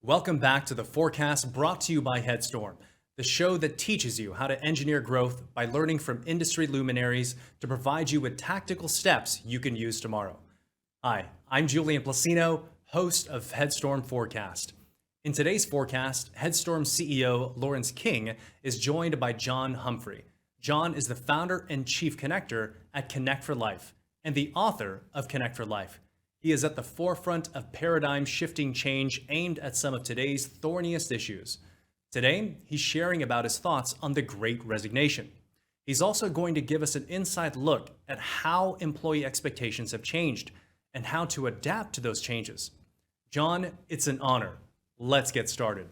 Welcome back to the Forecast, brought to you by Headstorm, the show that teaches you how to engineer growth by learning from industry luminaries to provide you with tactical steps you can use tomorrow. Hi, I'm Julian Placino, host of Headstorm Forecast. In today's forecast, Headstorm CEO Lawrence King is joined by John Humphrey. John is the founder and chief connector at Connect for Life and the author of Connect for Life. He is at the forefront of paradigm-shifting change aimed at some of today's thorniest issues. Today, he's sharing about his thoughts on the Great Resignation. He's also going to give us an inside look at how employee expectations have changed and how to adapt to those changes. John, it's an honor. Let's get started.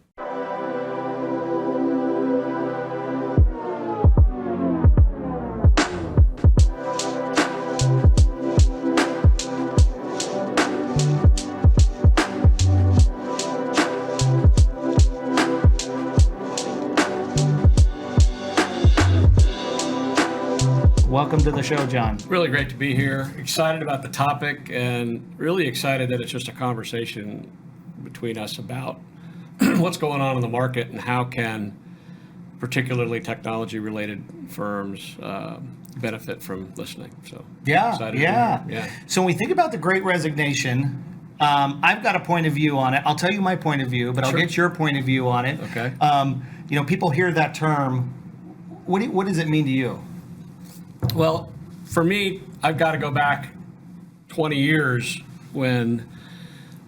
Welcome to the show, John. Really great to be here. Excited about the topic and really excited that it's just a conversation between us about what's going on in the market and how can particularly technology-related firms benefit from listening. So Yeah. So when we think about the Great Resignation, I've got a point of view on it. I'll tell you my point of view, but I'll get your point of view on it. Okay. People hear that term. What does it mean to you? Well, for me, I've got to go back 20 years when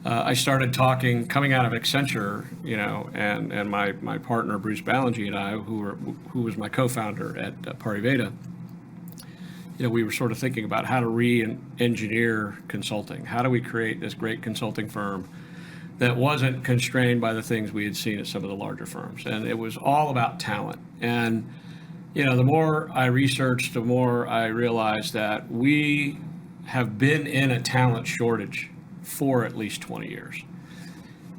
I started coming out of Accenture, and my partner Bruce Ballingy and I, who was my co-founder at Pariveda, we were sort of thinking about how to re-engineer consulting. How do we create this great consulting firm that wasn't constrained by the things we had seen at some of the larger firms? And it was all about talent. And the more I researched, the more I realized that we have been in a talent shortage for at least 20 years.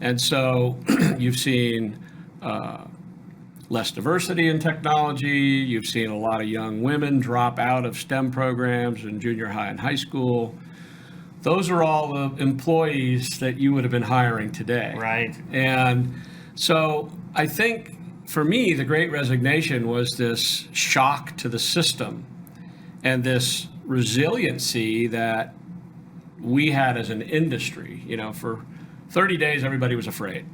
And so you've seen less diversity in technology. You've seen a lot of young women drop out of STEM programs in junior high and high school. Those are all the employees that you would have been hiring today. Right. And so I think, for me, the Great Resignation was this shock to the system and this resiliency that we had as an industry. For 30 days, everybody was afraid.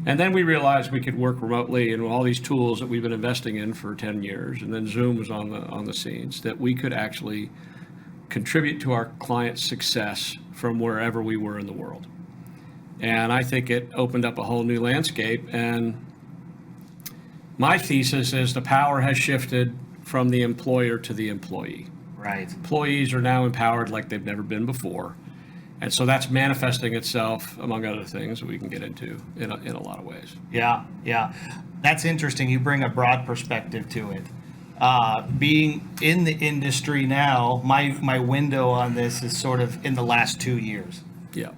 And then we realized we could work remotely and all these tools that we've been investing in for 10 years, and then Zoom was on the scenes, that we could actually contribute to our clients' success from wherever we were in the world. And I think it opened up a whole new landscape. And my thesis is the power has shifted from the employer to the employee. Right. Employees are now empowered like they've never been before. And so that's manifesting itself, among other things, that we can get into in a lot of ways. Yeah. That's interesting. You bring a broad perspective to it. Being in the industry now, my window on this is sort of in the last 2 years. Yeah.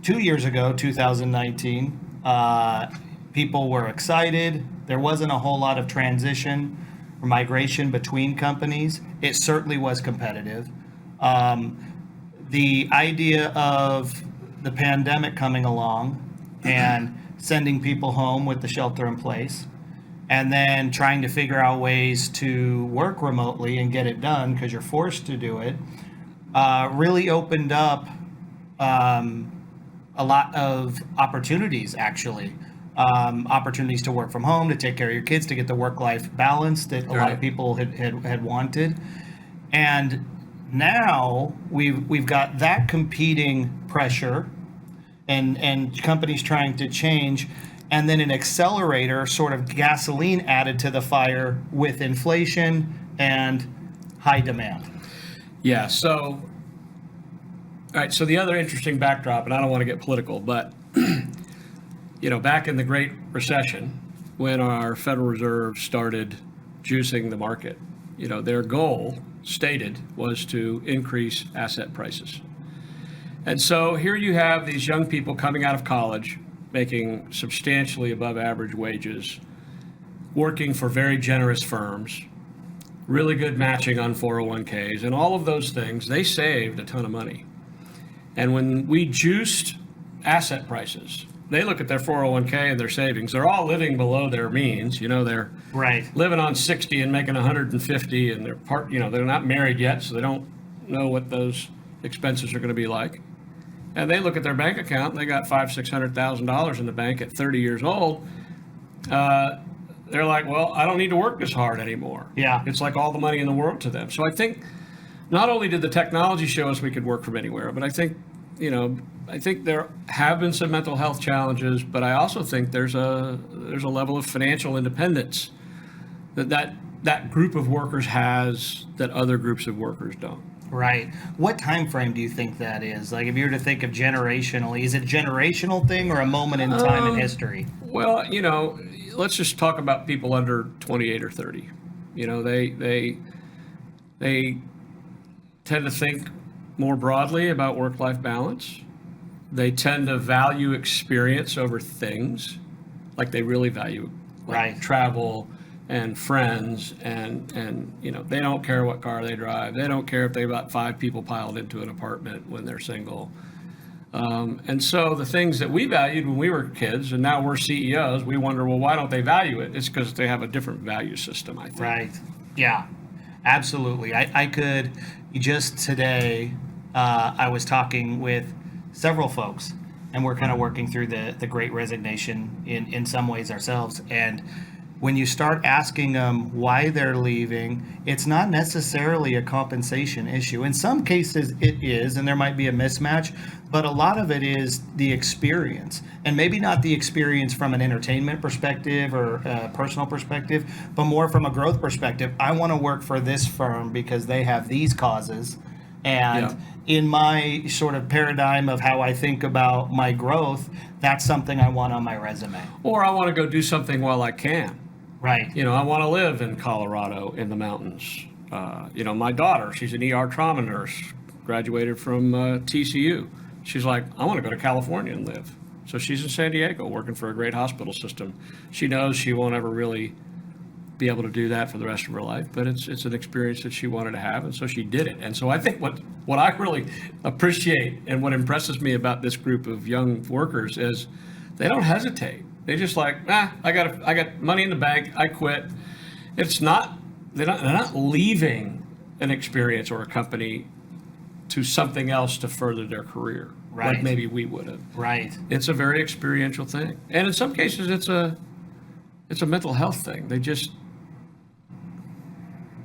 2 years ago, 2019, people were excited. There wasn't a whole lot of transition or migration between companies. It certainly was competitive. The idea of the pandemic coming along and sending people home with the shelter in place, and then trying to figure out ways to work remotely and get it done because you're forced to do it, really opened up a lot of opportunities, actually. Opportunities to work from home, to take care of your kids, to get the work-life balance that a lot of people had wanted. And now we've got that competing pressure and companies trying to change, and then an accelerator, sort of gasoline added to the fire with inflation and high demand. Yeah, all right, so the other interesting backdrop, and I don't want to get political, but back in the Great Recession, when our Federal Reserve started juicing the market, their goal stated was to increase asset prices. And so here you have these young people coming out of college, making substantially above average wages, working for very generous firms, really good matching on 401ks, and all of those things. They saved a ton of money. And when we juiced asset prices, they look at their 401k and their savings. They're all living below their means. They're Right. living on 60 and making 150, and they're not married yet, so they don't know what those expenses are going to be like. And they look at their bank account, and they got $500,000-$600,000 in the bank at 30 years old. They're like, well, I don't need to work this hard anymore. Yeah. It's like all the money in the world to them. So I think not only did the technology show us we could work from anywhere, but I think there have been some mental health challenges, but I also think there's a level of financial independence that group of workers has that other groups of workers don't. Right. What time frame do you think that is? Like, if you were to think of generationally, is it a generational thing or a moment in time in history? Well, let's just talk about people under 28 or 30. They tend to think more broadly about work-life balance. They tend to value experience over things, like they really value Right. travel and friends, and they don't care what car they drive. They don't care if they've got 5 people piled into an apartment when they're single. And so the things that we valued when we were kids, and now we're CEOs, we wonder, well, why don't they value it? It's because they have a different value system, I think. Right. Yeah, absolutely. I could, just today, I was talking with several folks, and we're kind of working through the Great Resignation in some ways ourselves. And when you start asking them why they're leaving, it's not necessarily a compensation issue. In some cases it is, and there might be a mismatch, but a lot of it is the experience. And maybe not the experience from an entertainment perspective or a personal perspective, but more from a growth perspective. I want to work for this firm because they have these causes. And in my sort of paradigm of how I think about my growth, that's something I want on my resume. Or I want to go do something while I can. Right. I want to live in Colorado in the mountains. My daughter, she's an ER trauma nurse, graduated from TCU. She's like, I want to go to California and live. So she's in San Diego working for a great hospital system. She knows she won't ever really be able to do that for the rest of her life, but it's an experience that she wanted to have, and so she did it. And so I think what I really appreciate and what impresses me about this group of young workers is they don't hesitate. They just like, I got money in the bank, I quit. They're not leaving an experience or a company to something else to further their career, Right. like maybe we would have. Right. It's a very experiential thing, and in some cases, it's a mental health thing.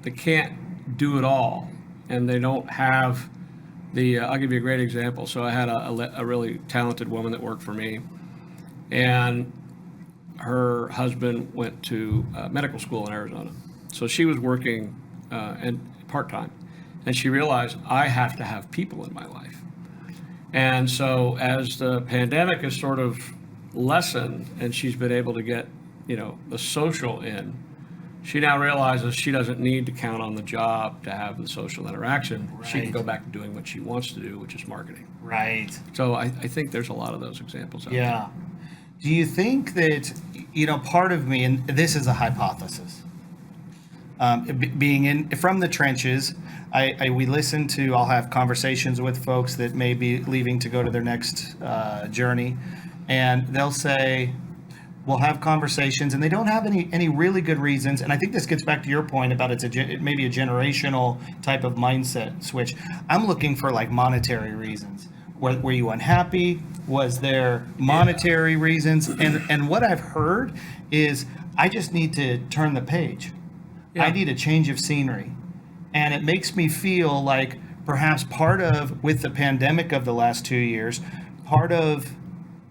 They can't do it all, and they don't have the. I'll give you a great example. So I had a really talented woman that worked for me, and her husband went to medical school in Arizona. So she was working and part-time, and she realized I have to have people in my life. And so as the pandemic has sort of lessened and she's been able to get, the social in, she now realizes she doesn't need to count on the job to have the social interaction. Right. She can go back to doing what she wants to do, which is marketing. Right. So I think there's a lot of those examples out there. Yeah. Do you think that, part of me, and this is a hypothesis, being from the trenches, we listen to, I'll have conversations with folks that may be leaving to go to their next journey, and they'll say, we'll have conversations, and they don't have any really good reasons. And I think this gets back to your point about maybe a generational type of mindset switch. I'm looking for like monetary reasons. Were you unhappy? Was there monetary reasons? And what I've heard is I just need to turn the page. Yeah. I need a change of scenery. And it makes me feel like perhaps with the pandemic of the last 2 years, part of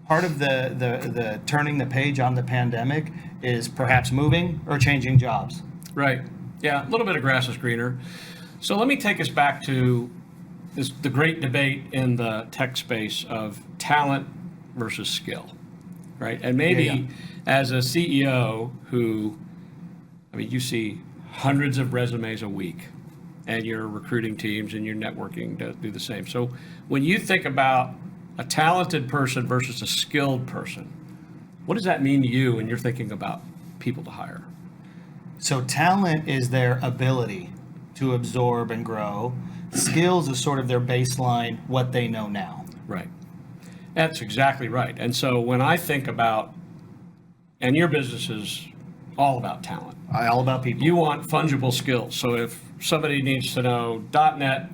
the turning the page on the pandemic is perhaps moving or changing jobs. Right. Yeah, a little bit of grass is greener. So let me take us back to the great debate in the tech space of talent versus skill, right? And maybe as a CEO you see hundreds of resumes a week, and you're recruiting teams and you're networking to do the same. So when you think about a talented person versus a skilled person, what does that mean to you when you're thinking about people to hire? So talent is their ability to absorb and grow. Skills is sort of their baseline, what they know now. Right. That's exactly right. And so when I think about, and your business is all about talent. All about people. You want fungible skills. So if somebody needs to know .NET,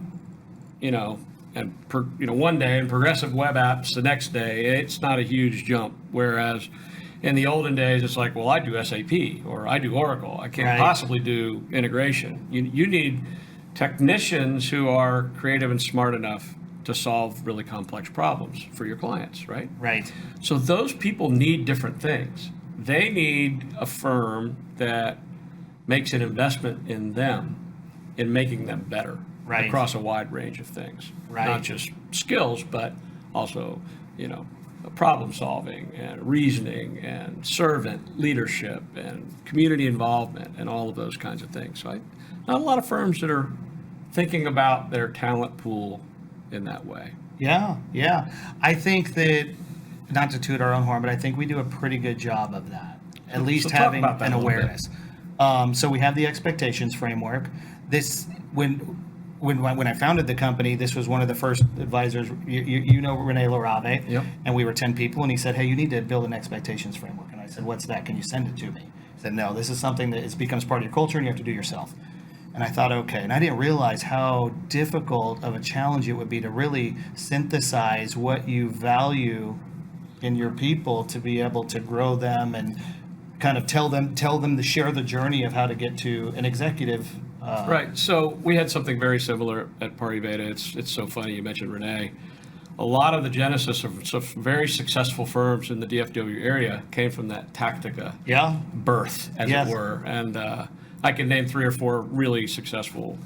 one day and progressive web apps the next day, it's not a huge jump. Whereas in the olden days, it's like, well, I do SAP or I do Oracle. I can't possibly do integration. You need technicians who are creative and smart enough to solve really complex problems for your clients, right? Right. So those people need different things. They need a firm that makes an investment in them, in making them better across a wide range of things. Not just skills, but also, problem solving and reasoning and servant leadership and community involvement and all of those kinds of things. So not a lot of firms that are thinking about their talent pool in that way. Yeah. I think that, not to toot our own horn, but I think we do a pretty good job of that. At least having an awareness. So we have the expectations framework. When I founded the company, this was one of the first advisors, you know Rene Larave, and we were 10 people, and he said, hey, you need to build an expectations framework. And I said, what's that? Can you send it to me? He said, no, this is something that becomes part of your culture and you have to do yourself. And I thought, okay. And I didn't realize how difficult of a challenge it would be to really synthesize what you value in your people to be able to grow them and kind of tell them to share the journey of how to get to an executive. Right. So we had something very similar at Party Beta. It's so funny you mentioned Renee. A lot of the genesis of some very successful firms in the DFW area came from that Tactica birth, as it were. And I can name 3 or 4 really successful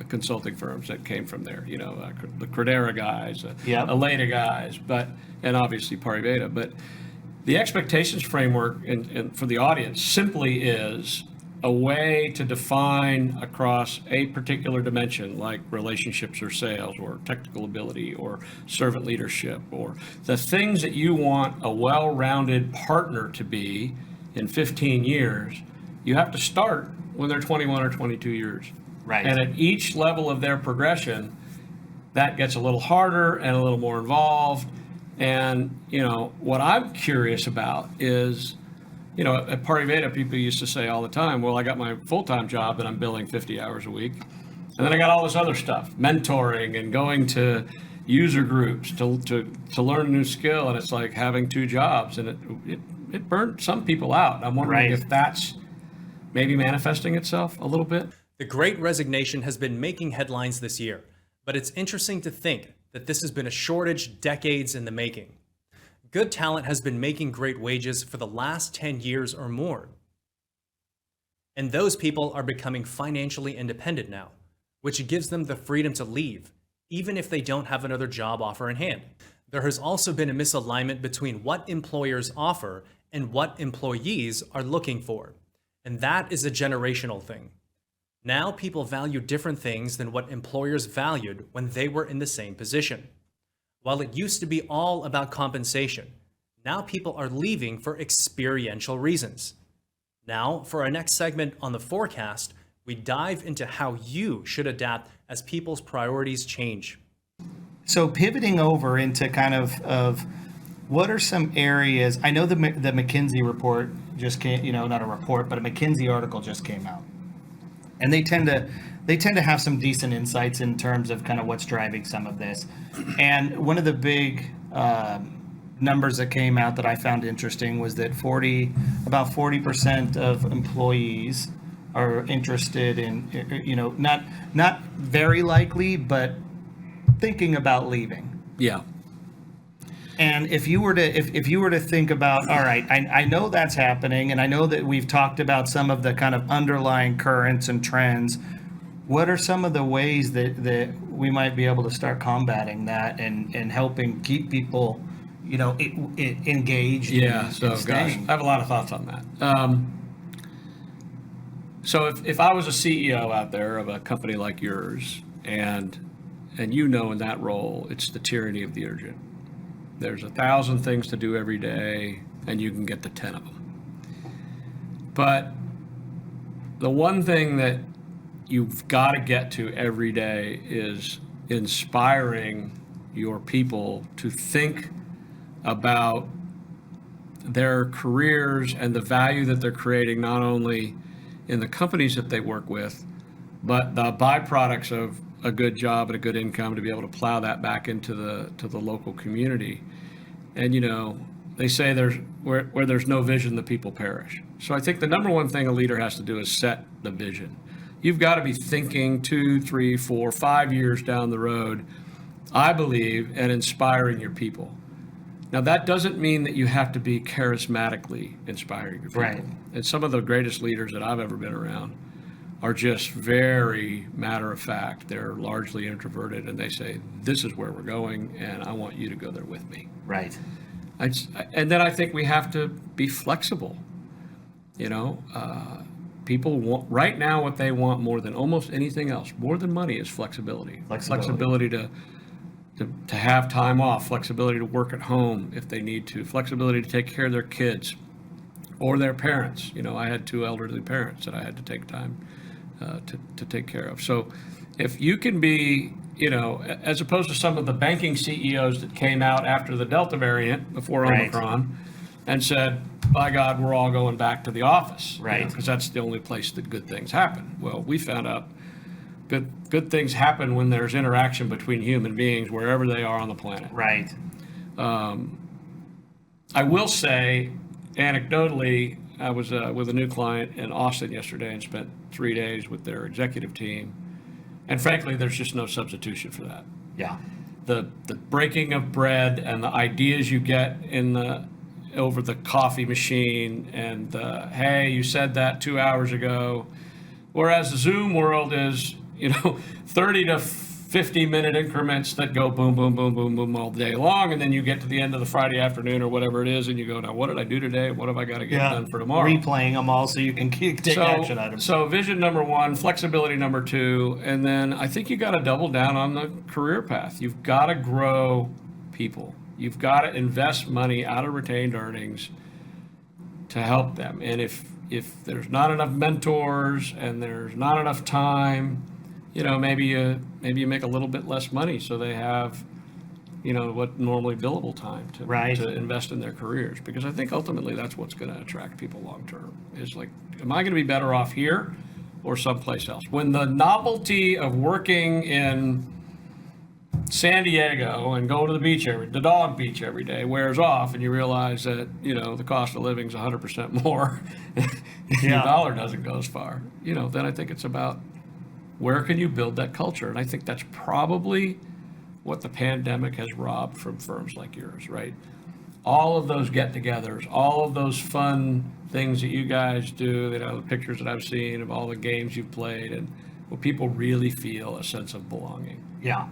consulting firms that came from there. The Credera guys, Aleda guys, and obviously Party Beta. But the expectations framework and for the audience simply is a way to define across a particular dimension, like relationships or sales or technical ability or servant leadership, or the things that you want a well-rounded partner to be in 15 years. You have to start when they're 21 or 22 years. Right. And at each level of their progression, that gets a little harder and a little more involved. And, what I'm curious about is, at Party Beta, people used to say all the time, well, I got my full-time job and I'm billing 50 hours a week. And then I got all this other stuff, mentoring and going to user groups to learn a new skill. And it's like having 2 jobs, and it burned some people out. I'm wondering if that's maybe manifesting itself a little bit. The Great Resignation has been making headlines this year, but it's interesting to think that this has been a shortage decades in the making. Good talent has been making great wages for the last 10 years or more. And those people are becoming financially independent now, which gives them the freedom to leave, even if they don't have another job offer in hand. There has also been a misalignment between what employers offer and what employees are looking for. And that is a generational thing. Now people value different things than what employers valued when they were in the same position. While it used to be all about compensation, now people are leaving for experiential reasons. Now, for our next segment on the forecast, we dive into how you should adapt as people's priorities change. So pivoting over into kind of what are some areas, I know the McKinsey report just came, not a report, but a McKinsey article just came out. And they tend to have some decent insights in terms of kind of what's driving some of this. And one of the big numbers that came out that I found interesting was that about 40% of employees are interested in, not very likely, but thinking about leaving. Yeah. And if you were to think about, all right, I know that's happening, and I know that we've talked about some of the kind of underlying currents and trends. What are some of the ways that we might be able to start combating that and helping keep people, engaged? Yeah. So, gosh, I have a lot of thoughts on that. So if I was a CEO out there of a company like yours, and in that role, it's the tyranny of the urgent. There's 1,000 things to do every day, and you can get to 10 of them. But the one thing that you've got to get to every day is inspiring your people to think about their careers and the value that they're creating, not only in the companies that they work with, but the byproducts of a good job and a good income, to be able to plow that back into the local community. And they say where there's no vision, the people perish. So I think the number one thing a leader has to do is set the vision. You've got to be thinking 2, 3, 4, 5 years down the road, I believe, and inspiring your people. Now, that doesn't mean that you have to be charismatically inspiring your people. Right. And some of the greatest leaders that I've ever been around are just very matter of fact. They're largely introverted, and they say, this is where we're going, and I want you to go there with me. Right. And then I think we have to be flexible. People want, right now, what they want more than almost anything else, more than money, is flexibility. Flexibility to have time off, flexibility to work at home if they need to, flexibility to take care of their kids or their parents. I had 2 elderly parents that I had to take time to take care of. So if you can be, as opposed to some of the banking CEOs that came out after the Delta variant, before Omicron, and said, by God, we're all going back to the office. Right. Because that's the only place that good things happen. Well, we found out good things happen when there's interaction between human beings wherever they are on the planet. Right. I will say, anecdotally, I was with a new client in Austin yesterday and spent 3 days with their executive team. And frankly, there's just no substitution for that. Yeah. The breaking of bread and the ideas you get over the coffee machine, and hey, you said that 2 hours ago. Whereas the Zoom world is, 30 to 50-minute increments that go boom, boom, boom, boom, boom all day long. And then you get to the end of the Friday afternoon or whatever it is, and you go, now, what did I do today? What have I got to get done for tomorrow? Replaying them all so you can take action items. So vision number 1, flexibility number 2, and then I think you got to double down on the career path. You've got to grow people. You've got to invest money out of retained earnings to help them. And if there's not enough mentors and there's not enough time, maybe you make a little bit less money so they have, what normally billable time to invest in their careers. Because I think ultimately that's what's going to attract people long term, is like, am I going to be better off here or someplace else? When the novelty of working in San Diego and going to the dog beach every day wears off, and you realize that the cost of living is 100% more, and your dollar doesn't go as far. Then I think it's about where can you build that culture, and I think that's probably what the pandemic has robbed from firms like yours, right? All of those get-togethers, all of those fun things that you guys do, the pictures that I've seen of all the games you've played, and where people really feel a sense of belonging. Yeah.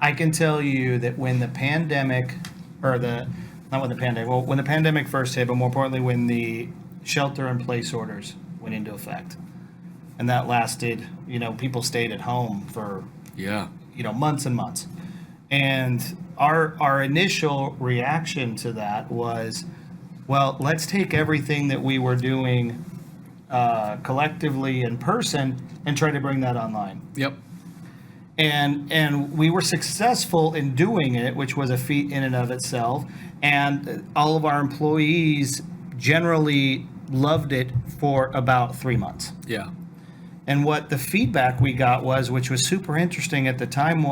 I can tell you that when the pandemic, when the pandemic first hit, but more importantly, when the shelter-in-place orders went into effect, and that lasted, people stayed at home for, months and months. And our initial reaction to that was, well, let's take everything that we were doing collectively in person and try to bring that online. Yep. And we were successful in doing it, which was a feat in and of itself. And all of our employees generally loved it for about 3 months. Yeah. And what the feedback we got was, which was super interesting at the time,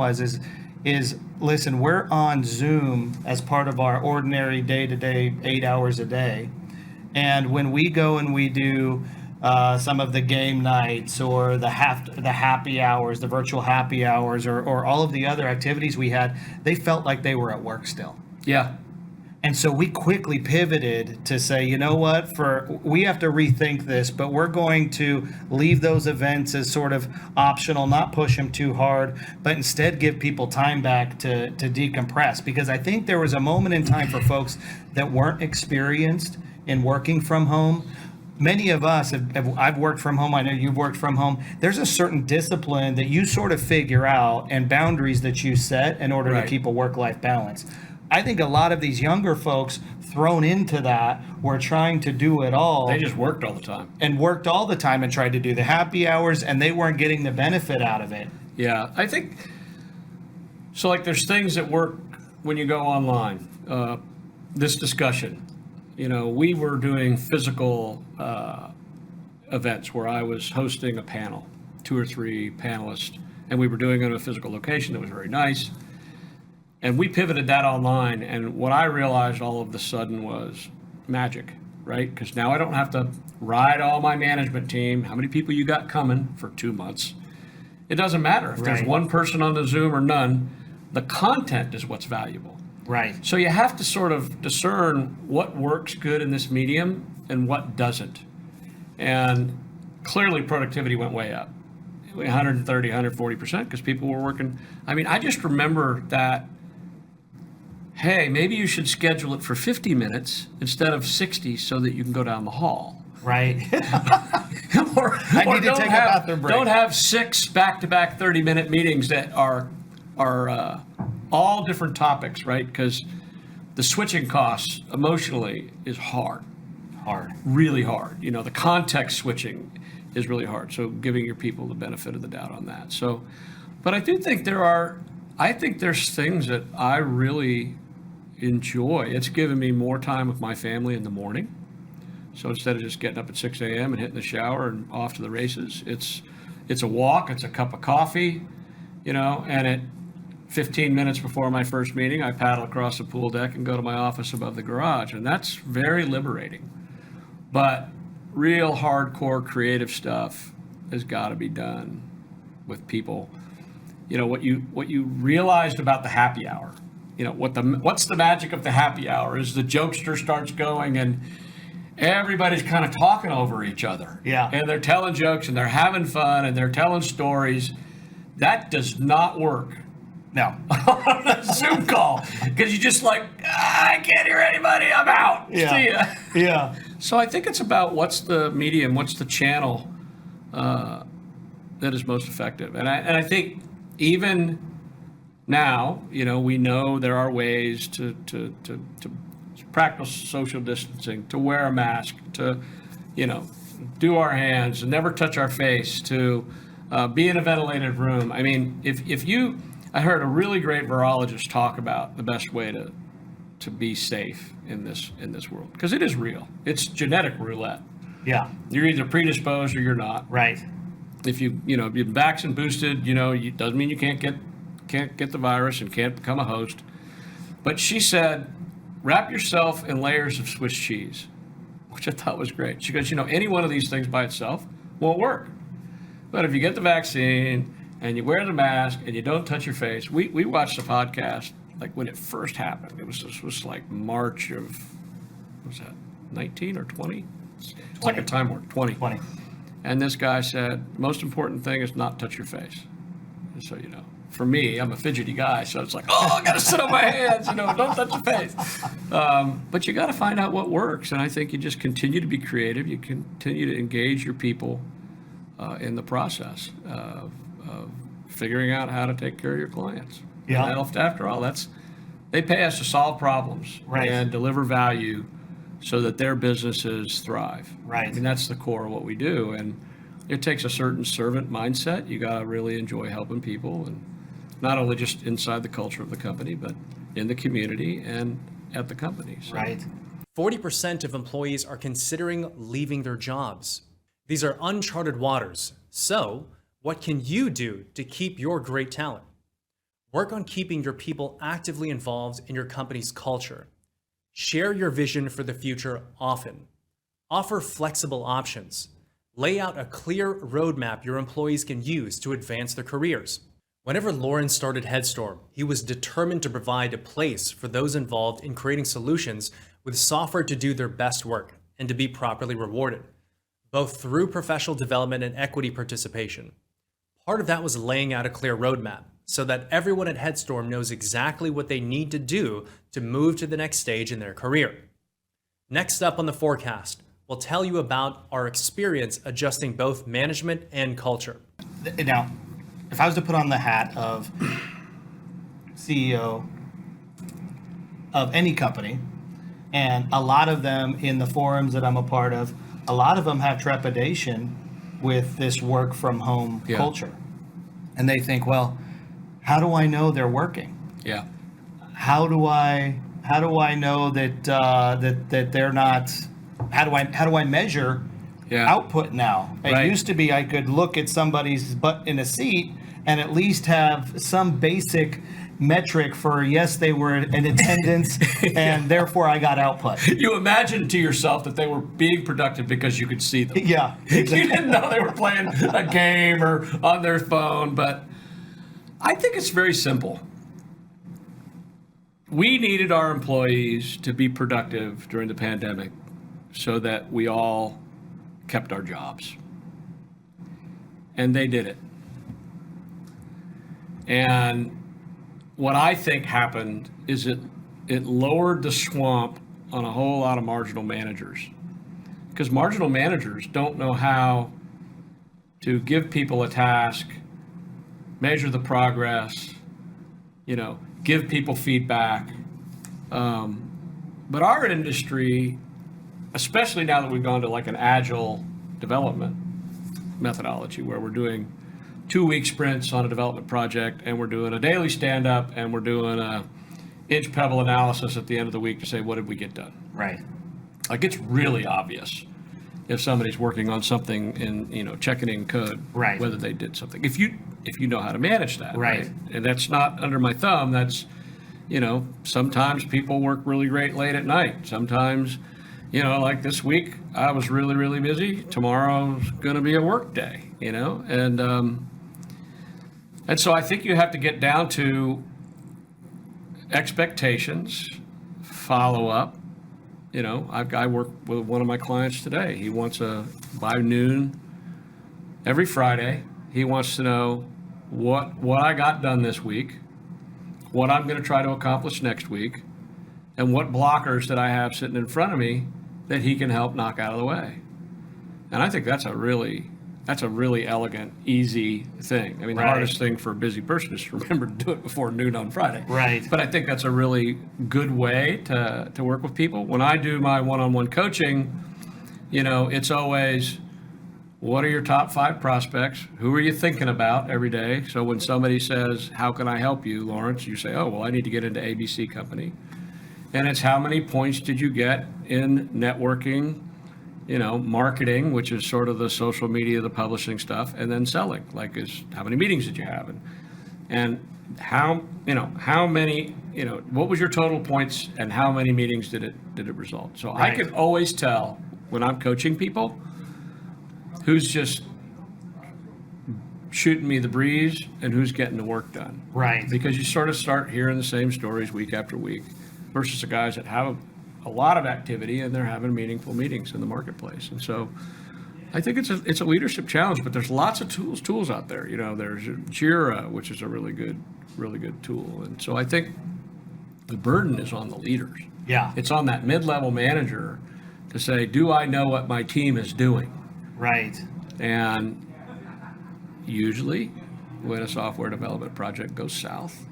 is listen, we're on Zoom as part of our ordinary day-to-day 8 hours a day. And when we go and we do some of the game nights or the happy hours, the virtual happy hours, or all of the other activities we had, they felt like they were at work still. Yeah. And so we quickly pivoted to say, you know what, we have to rethink this, but we're going to leave those events as sort of optional, not push them too hard, but instead give people time back to decompress. Because I think there was a moment in time for folks that weren't experienced in working from home. Many of us, I've worked from home, I know you've worked from home, there's a certain discipline that you sort of figure out and boundaries that you set in order to keep a work-life balance. I think a lot of these younger folks thrown into that were trying to do it all. They just worked all the time. And worked all the time and tried to do the happy hours, and they weren't getting the benefit out of it. Yeah, I think, so like there's things that work when you go online. this discussion. We were doing physical events where I was hosting a panel, 2 or 3 panelists, and we were doing it in a physical location that was very nice. And we pivoted that online, and what I realized all of a sudden was magic, right? Because now I don't have to ride all my management team, how many people you got coming for 2 months. It doesn't matter if there's one person on the Zoom or none, the content is what's valuable. Right. So you have to sort of discern what works good in this medium and what doesn't. And clearly productivity went way up, 130, 140%, because people were working. I mean, I just remember that, hey, maybe you should schedule it for 50 minutes instead of 60 so that you can go down the hall. Right. I need to take a bathroom break. Don't have 6 back-to-back 30-minute meetings that are all different topics, right? Because the switching costs emotionally is hard. Really hard. The context switching is really hard. So giving your people the benefit of the doubt on that. So, but I do think there's things that I really enjoy. It's given me more time with my family in the morning. So instead of just getting up at 6 a.m. and hitting the shower and off to the races, it's a walk, it's a cup of coffee, and at 15 minutes before my first meeting, I paddle across the pool deck and go to my office above the garage. And that's very liberating. But real hardcore creative stuff has got to be done with people. What you realized about the happy hour, what's the magic of the happy hour is the jokester starts going and everybody's kind of talking over each other. Yeah. And they're telling jokes and they're having fun and they're telling stories. That does not work. No. On a Zoom call, because you're just like, I can't hear anybody, I'm out. Yeah. See ya. Yeah. So I think it's about what's the medium, what's the channel that is most effective. And I think even now, we know there are ways to practice social distancing, to wear a mask, to, do our hands, and never touch our face, to be in a ventilated room. I mean, I heard a really great virologist talk about the best way to be safe in this world, because it is real. It's genetic roulette. Yeah. You're either predisposed or you're not. Right. If you've been vaccinated, boosted, it doesn't mean you can't get the virus and can't become a host. But she said, wrap yourself in layers of Swiss cheese, which I thought was great. She goes, any one of these things by itself won't work. But if you get the vaccine and you wear the mask and you don't touch your face, we watched the podcast like when it first happened. This was like March of, what was that, 19 or 20? It's like a time warp, 20. And this guy said, most important thing is not touch your face. And so, for me, I'm a fidgety guy, so it's like, I got to sit on my hands, don't touch your face. But you got to find out what works. And I think you just continue to be creative. You continue to engage your people in the process of figuring out how to take care of your clients. Yeah. And after all, they pay us to solve problems and deliver value so that their businesses thrive. Right. I mean, that's the core of what we do. And it takes a certain servant mindset. You got to really enjoy helping people, and not only just inside the culture of the company, but in the community and at the company. So. Right. 40% of employees are considering leaving their jobs. These are uncharted waters. So, what can you do to keep your great talent? Work on keeping your people actively involved in your company's culture. Share your vision for the future often. Offer flexible options. Lay out a clear roadmap your employees can use to advance their careers. Whenever Lawrence started Headstorm, he was determined to provide a place for those involved in creating solutions with software to do their best work and to be properly rewarded, both through professional development and equity participation. Part of that was laying out a clear roadmap so that everyone at Headstorm knows exactly what they need to do to move to the next stage in their career. Next up on the forecast, we'll tell you about our experience adjusting both management and culture. Now, if I was to put on the hat of CEO of any company, and a lot of them in the forums that I'm a part of, a lot of them have trepidation with this work from home culture. And they think, well, how do I know they're working? Yeah. How do I How do I know that that they're not? How do I measure output now? It used to be I could look at somebody's butt in a seat and at least have some basic metric for, yes, they were in attendance and therefore I got output. You imagine to yourself that they were being productive because you could see them. Yeah, exactly. You didn't know they were playing a game or on their phone, but I think it's very simple. We needed our employees to be productive during the pandemic so that we all kept our jobs. And they did it. And what I think happened is it lowered the swamp on a whole lot of marginal managers, because marginal managers don't know how to give people a task, measure the progress, give people feedback. But our industry, especially now that we've gone to like an agile development methodology where we're doing 2-week sprints on a development project, and we're doing a daily stand-up, and we're doing a inch pebble analysis at the end of the week to say, what did we get done? Right. Like, it's really obvious if somebody's working on something in, checking in code, right, whether they did something. If you know how to manage that, right? And that's not under my thumb. That's, sometimes people work really great late at night. Sometimes, like this week, I was really, really busy. Tomorrow's going to be a work day, And so I think you have to get down to expectations, follow up. I work with one of my clients today. He wants by noon every Friday, he wants to know what I got done this week, what I'm going to try to accomplish next week, and what blockers that I have sitting in front of me that he can help knock out of the way. And I think that's a really elegant, easy thing. I mean, the hardest thing for a busy person is to remember to do it before noon on Friday. Right. But I think that's a really good way to work with people. When I do my one-on-one coaching, it's always, what are your top 5 prospects? Who are you thinking about every day? So when somebody says, how can I help you, Lawrence? You say, oh, well, I need to get into ABC company. And it's how many points did you get in networking, marketing, which is sort of the social media, the publishing stuff, and then selling, like is how many meetings did you have? And how many, what was your total points and how many meetings did it result? So I can always tell when I'm coaching people who's just shooting me the breeze and who's getting the work done. Right. Because you sort of start hearing the same stories week after week versus the guys that have a lot of activity and they're having meaningful meetings in the marketplace. And so I think it's a leadership challenge, but there's lots of tools out there. There's Jira, which is a really good tool. And so I think the burden is on the leaders. Yeah. It's on that mid-level manager to say, do I know what my team is doing? Right. And usually when a software development project goes south,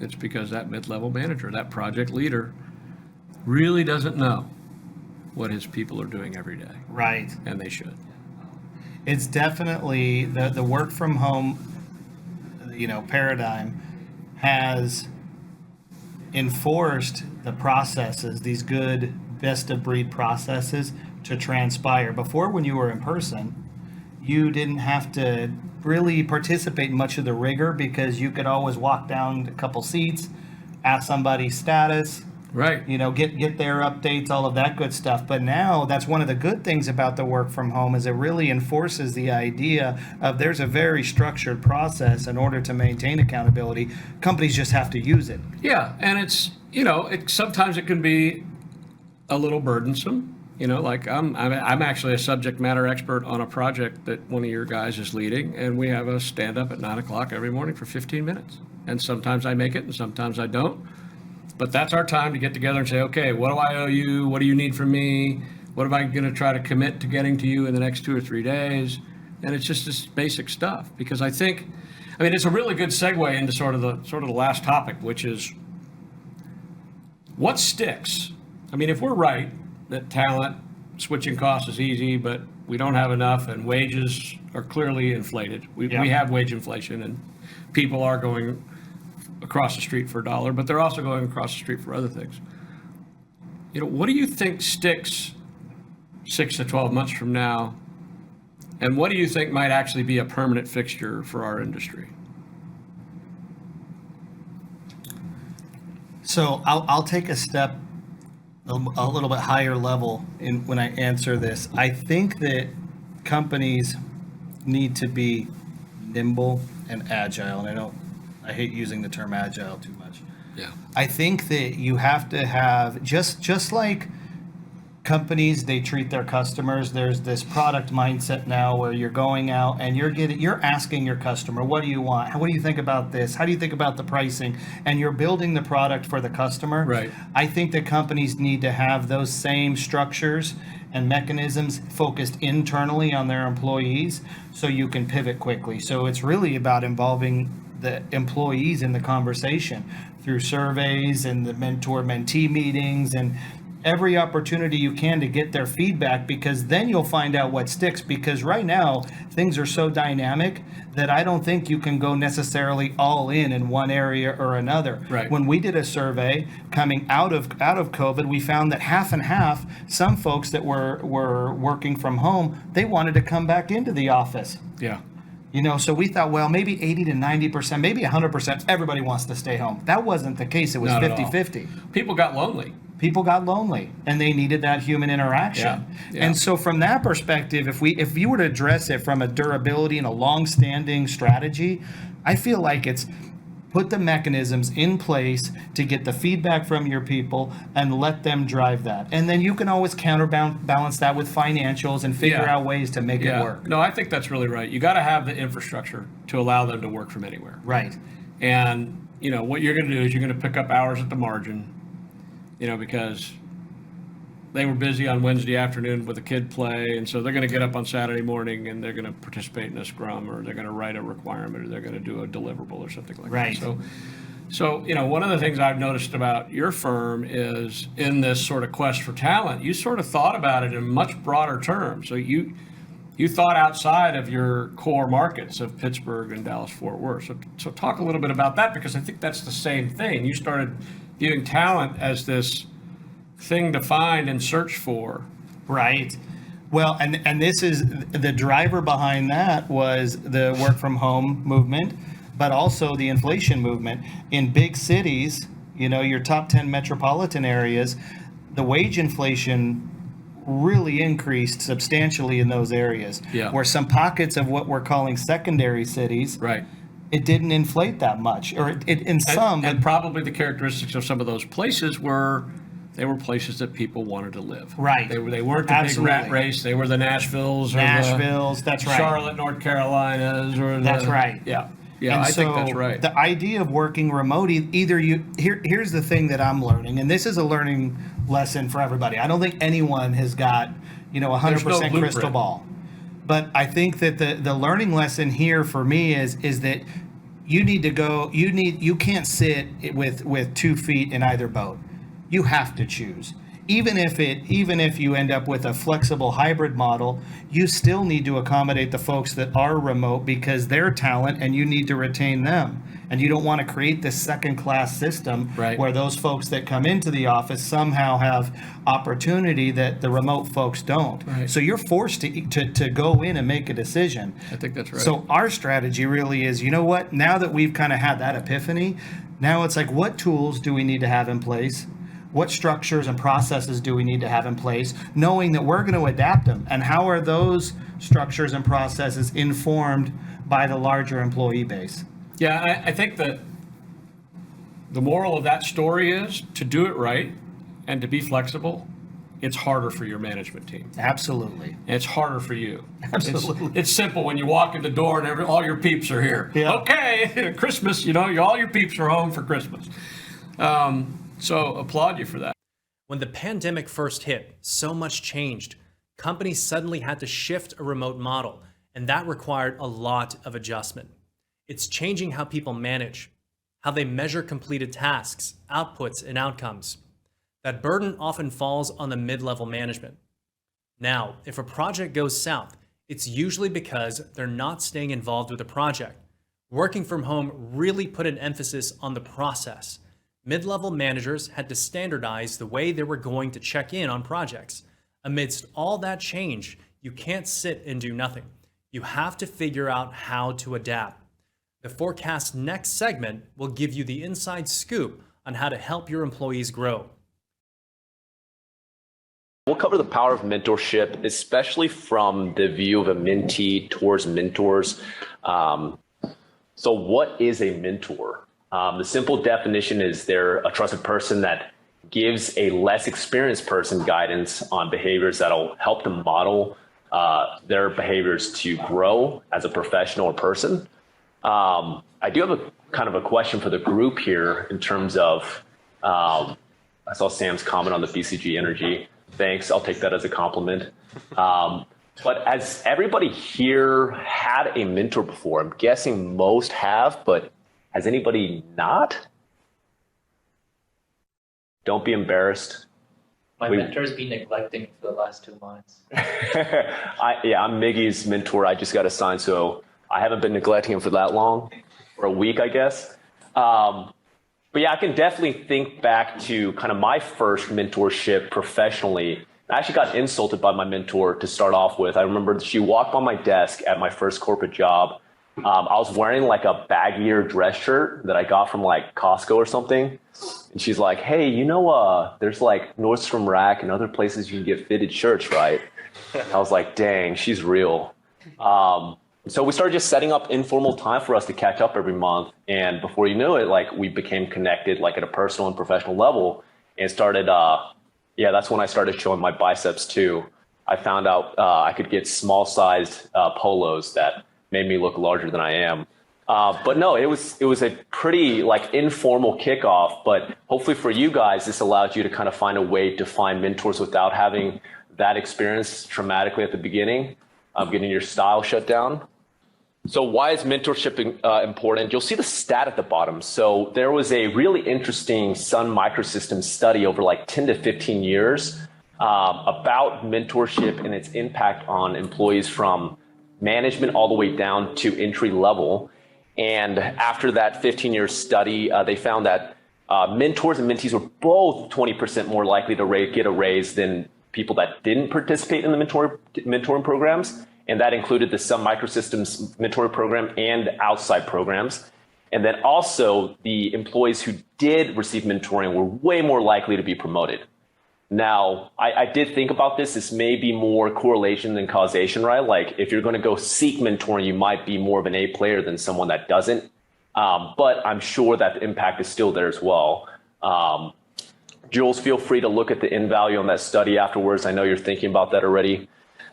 it's because that mid-level manager, that project leader, really doesn't know what his people are doing every day. Right. And they should. It's definitely the work from home, paradigm has enforced the processes, these good best of breed processes to transpire. Before, when you were in person, you didn't have to really participate in much of the rigor because you could always walk down a couple seats, ask somebody's status, right? Get their updates, all of that good stuff. But now that's one of the good things about the work from home is it really enforces the idea of there's a very structured process in order to maintain accountability. Companies just have to use it. Yeah, and it's sometimes it can be a little burdensome. Like I'm actually a subject matter expert on a project that one of your guys is leading, and we have a stand up at 9:00 every morning for 15 minutes. And sometimes I make it and sometimes I don't. But that's our time to get together and say, okay, what do I owe you? What do you need from me? What am I going to try to commit to getting to you in the next 2 or 3 days? And it's just this basic stuff, because it's a really good segue into sort of the last topic, which is what sticks. If we're right that talent switching costs is easy, but we don't have enough and wages are clearly inflated. We have wage inflation and people are going across the street for $1, but they're also going across the street for other things. what do you think sticks 6 to 12 months from now? And what do you think might actually be a permanent fixture for our industry? So I'll take a step a little bit higher level when I answer this. I think that companies need to be nimble and agile, and I hate using the term agile too much. Yeah. I think that you have to have just like companies, they treat their customers. There's this product mindset now where you're going out and you're asking your customer, what do you want? What do you think about this? How do you think about the pricing? And you're building the product for the customer. Right. I think that companies need to have those same structures and mechanisms focused internally on their employees so you can pivot quickly. So it's really about involving the employees in the conversation through surveys and the mentor-mentee meetings and every opportunity you can to get their feedback, because then you'll find out what sticks. Because right now things are so dynamic that I don't think you can go necessarily all in one area or another. Right. When we did a survey coming out of COVID, we found that half and half, some folks that were working from home, they wanted to come back into the office. Yeah. So we thought, well, maybe 80 to 90%, maybe 100%, everybody wants to stay home. That wasn't the case. It was Not at all. 50-50. People got lonely. People got lonely and they needed that human interaction. Yeah. And so from that perspective, if you were to address it from a durability and a long-standing strategy, I feel like it's put the mechanisms in place to get the feedback from your people and let them drive that. And then you can always counterbalance that with financials and figure Yeah. out ways to make it work. No, I think that's really right. You got to have the infrastructure to allow them to work from anywhere. Right. And, what you're going to do is you're going to pick up hours at the margin, because they were busy on Wednesday afternoon with a kid play, and so they're going to get up on Saturday morning and they're going to participate in a scrum, or they're going to write a requirement, or they're going to do a deliverable or something like Right. that. So one of the things I've noticed about your firm is in this sort of quest for talent, you sort of thought about it in much broader terms. So you thought outside of your core markets of Pittsburgh and Dallas-Fort Worth. So talk a little bit about that, because I think that's the same thing. You started viewing talent as this thing to find and search for. Right. Well, and this is the driver behind that was the work from home movement, but also the inflation movement. In big cities, your top 10 metropolitan areas, the wage inflation really increased substantially in those areas. Yeah. Where some pockets of what we're calling secondary cities, Right. it didn't inflate that much, or it in some. And probably the characteristics of some of those places were they were places that people wanted to live. Right. They weren't the Absolutely. big rat race. They were the Nashvilles, That's right. Charlotte, North Carolinas, or That's right. Yeah. And I so think that's right. The idea of working remote, here's the thing that I'm learning, and this is a learning lesson for everybody. I don't think anyone has got 100% crystal blueprint. ball, but I think that the learning lesson here for me is that you need to go. You can't sit with 2 feet in either boat. You have to choose. Even if you end up with a flexible hybrid model, you still need to accommodate the folks that are remote because they're talent and you need to retain them. And you don't want to create this second-class system Right. where those folks that come into the office somehow have opportunity that the remote folks don't. Right. So you're forced to go in and make a decision. I think that's right. So our strategy really is, what? Now that we've kind of had that epiphany, now it's like, what tools do we need to have in place? What structures and processes do we need to have in place, knowing that we're going to adapt them? And how are those structures and processes informed by the larger employee base? Yeah, I think that the moral of that story is to do it right and to be flexible. It's harder for your management team. Absolutely. And it's harder for you. Absolutely. It's simple when you walk in the door and all your peeps are here. Yeah. Okay, Christmas, all your peeps are home for Christmas. So applaud you for that. When the pandemic first hit, so much changed. Companies suddenly had to shift a remote model, and that required a lot of adjustment. It's changing how people manage, how they measure completed tasks, outputs, and outcomes. That burden often falls on the mid-level management. Now, if a project goes south, it's usually because they're not staying involved with the project. Working from home really put an emphasis on the process, Mid-level managers had to standardize the way they were going to check in on projects. Amidst all that change, you can't sit and do nothing. You have to figure out how to adapt. The Forecast next segment will give you the inside scoop on how to help your employees grow. We'll cover the power of mentorship, especially from the view of a mentee towards mentors. So what is a mentor? The simple definition is they're a trusted person that gives a less experienced person guidance on behaviors that'll help them model their behaviors to grow as a professional or person. I do have a kind of a question for the group here in terms of, I saw Sam's comment on the BCG energy. Thanks, I'll take that as a compliment. But has everybody here had a mentor before? I'm guessing most have, but has anybody not? Don't be embarrassed. My mentor's been neglecting for the last 2 months. I'm Miggy's mentor. I just got assigned, so I haven't been neglecting him for that long, for a week, I guess. But yeah, I can definitely think back to kind of my first mentorship professionally. I actually got insulted by my mentor to start off with. I remember she walked by my desk at my first corporate job. I was wearing like a baggier dress shirt that I got from like Costco or something. And she's like, hey, there's like Nordstrom Rack and other places you can get fitted shirts, right? I was like, dang, she's real. So we started just setting up informal time for us to catch up every month. And before you knew it, like we became connected like at a personal and professional level and started, that's when I started showing my biceps too. I found out I could get small sized polos that made me look larger than I am. But no, it was a pretty like informal kickoff, but hopefully for you guys, this allowed you to kind of find a way to find mentors without having that experience traumatically at the beginning of getting your style shut down. So why is mentorship important? You'll see the stat at the bottom. So there was a really interesting Sun Microsystems study over like 10 to 15 years about mentorship and its impact on employees from management all the way down to entry level. And after that 15-year study, they found that mentors and mentees were both 20% more likely to get a raise than people that didn't participate in the mentoring programs. And that included the Sun Microsystems mentoring program and outside programs. And then also the employees who did receive mentoring were way more likely to be promoted. Now, I did think about this. This may be more correlation than causation, right? Like if you're going to go seek mentoring, you might be more of an A player than someone that doesn't. But I'm sure that the impact is still there as well. Jules, feel free to look at the end value on that study afterwards. I know you're thinking about that already.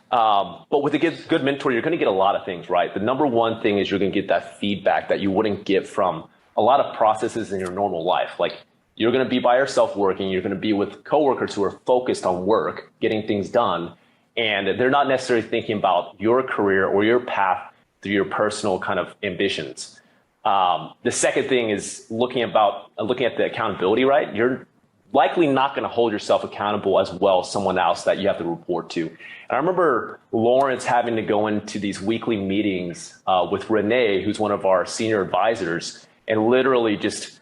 But with a good mentor, you're going to get a lot of things, right? The number one thing is you're going to get that feedback that you wouldn't get from a lot of processes in your normal life. Like you're going to be by yourself working. You're going to be with coworkers who are focused on work, getting things done. And they're not necessarily thinking about your career or your path through your personal kind of ambitions. The second thing is looking at the accountability, right? You're likely not going to hold yourself accountable as well as someone else that you have to report to. And I remember Lawrence having to go into these weekly meetings with Renee, who's one of our senior advisors, and literally just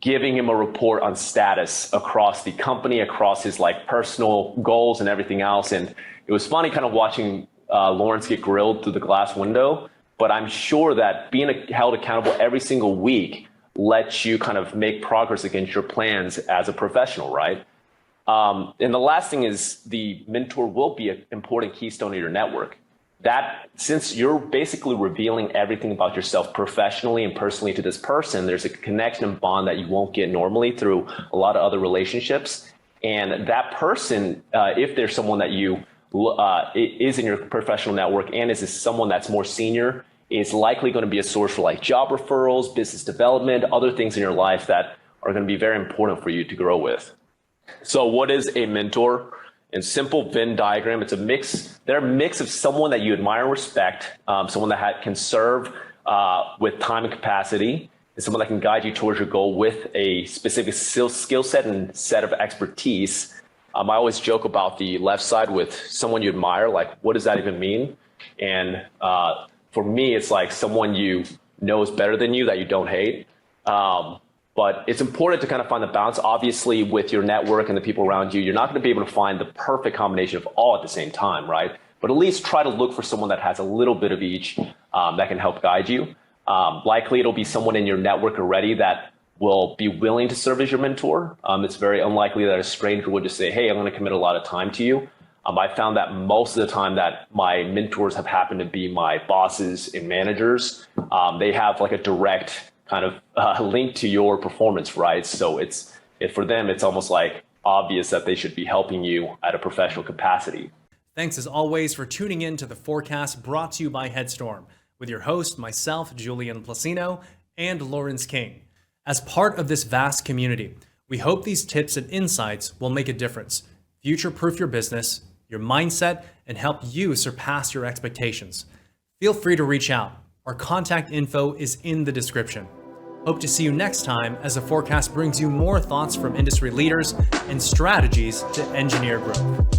giving him a report on status across the company, across his like personal goals and everything else. And it was funny kind of watching Lawrence get grilled through the glass window, but I'm sure that being held accountable every single week lets you kind of make progress against your plans as a professional, right? And the last thing is the mentor will be an important keystone of your network. That since you're basically revealing everything about yourself professionally and personally to this person, there's a connection and bond that you won't get normally through a lot of other relationships. And that person, if there's someone that you is in your professional network and is someone that's more senior, is likely going to be a source for like job referrals, business development, other things in your life that are going to be very important for you to grow with. So what is a mentor? In simple Venn diagram, it's a mix. They're a mix of someone that you admire and respect, someone that can serve with time and capacity, and someone that can guide you towards your goal with a specific skill set and set of expertise. I always joke about the left side with someone you admire, like what does that even mean? And for me, it's like someone you know is better than you that you don't hate. But it's important to kind of find the balance. Obviously, with your network and the people around you, you're not going to be able to find the perfect combination of all at the same time, right? But at least try to look for someone that has a little bit of each that can help guide you. Likely, it'll be someone in your network already that will be willing to serve as your mentor. It's very unlikely that a stranger would just say, hey, I'm going to commit a lot of time to you. I found that most of the time that my mentors have happened to be my bosses and managers. They have like a direct kind of link to your performance, right? So for them, it's almost like obvious that they should be helping you at a professional capacity. Thanks as always for tuning in to the Forecast brought to you by Headstorm with your host, myself, Julian Placino, and Lawrence King. As part of this vast community, we hope these tips and insights will make a difference, future-proof your business, your mindset, and help you surpass your expectations. Feel free to reach out. Our contact info is in the description. Hope to see you next time as the Forecast brings you more thoughts from industry leaders and strategies to engineer growth.